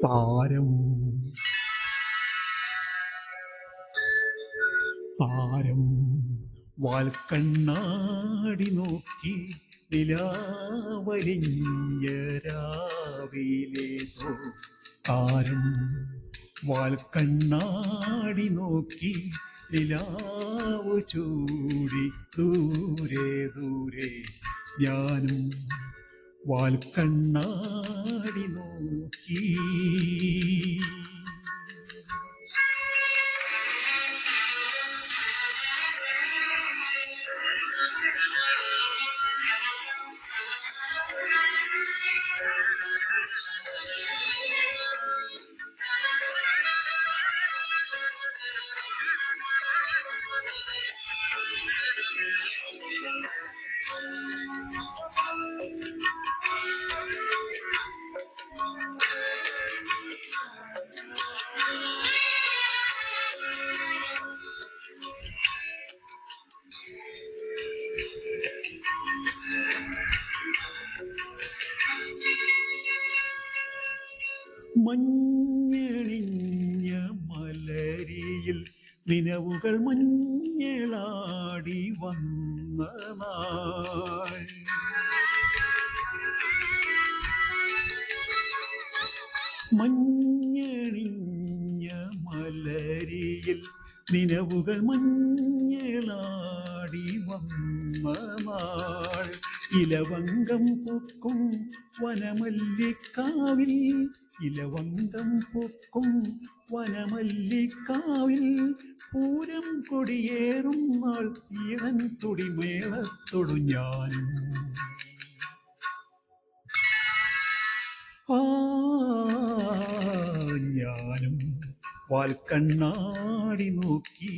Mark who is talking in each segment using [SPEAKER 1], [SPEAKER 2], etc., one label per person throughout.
[SPEAKER 1] താരം താരം വാൽക്കണ്ണാടി നോക്കി നിലാവലിഞ്ഞ രാവിലേതോ താരം വാൽക്കണ്ണാടി നോക്കി നിലാവു ചൂടി ദൂരെ ദൂരെ ഞാനും വാൽക്കണ്ണാടി നോക്കി. മഞ്ഞണിഞ്ഞ മലരിയിൽ നിലവുകൾ മഞ്ഞളാടി വന്ന നാൾ, മഞ്ഞണിഞ്ഞ മലരിയിൽ നിലവുകൾ മഞ്ഞളാടി വന്ന നാൾ, ഇലവങ്കം പൂക്കും വനമല്ലിക്കാവിൽ, ഇലവങ്കം പൂക്കും വനമല്ലിക്കാവിൽ പൂരം കൊടിയേറും നാൾ, ഈറൻ തുടിമേളത്തൊടു ഞാനും ഞാനും വാൽക്കണ്ണാടി നോക്കി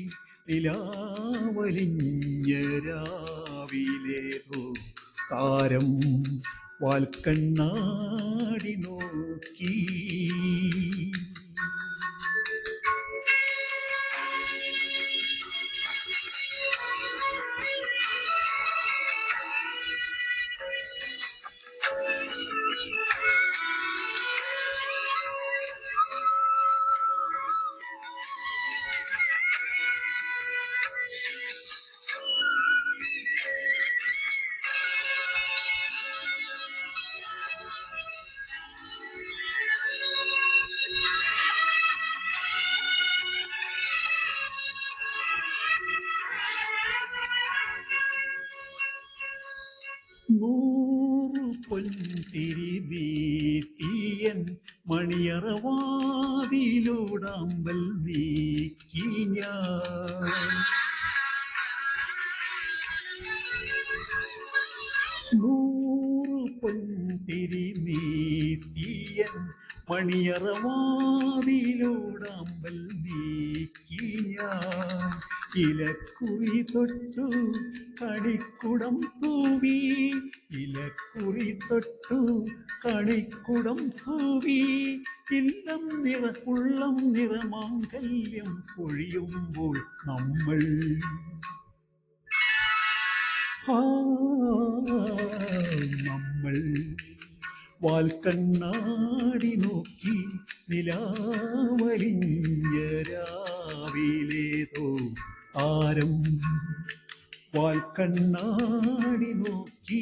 [SPEAKER 1] നിലാവലിഞ്ഞ രാവിലേതോ താരം വാൽക്കണ്ണാടി നോക്കി. നൂറു പൊൻതിരി നീട്ടിയൻ മണിയറവാതിലൂടാമ്പൽ നീക്കി ഞാൻ, നൂറു പൊൻതിരി നീട്ടിയൻ മണിയറവാതിലൂടാമ്പൽ നീക്കി ഞാൻ, ഇലക്കുറി തൊട്ടു കണിക്കുടം തൂവി, ഇലക്കുറി തൊട്ടു കണിക്കുടം തൂവി, ഇല്ലം ഉള്ളം നിറമാംഗല്യം പൊഴിയുമ്പോൾ നമ്മൾ നമ്മൾ വാൽക്കണ്ണാടി നോക്കി നിലാവലിഞ്ഞ രാവിലേതോ താരം വാൽക്കണ്ണാടി നോക്കി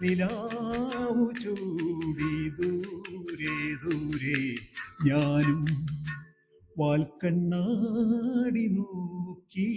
[SPEAKER 1] നിലാവു ചൂടി ദൂരെ ദൂരെ ഞാനും വാൽക്കണ്ണാടി നോക്കി.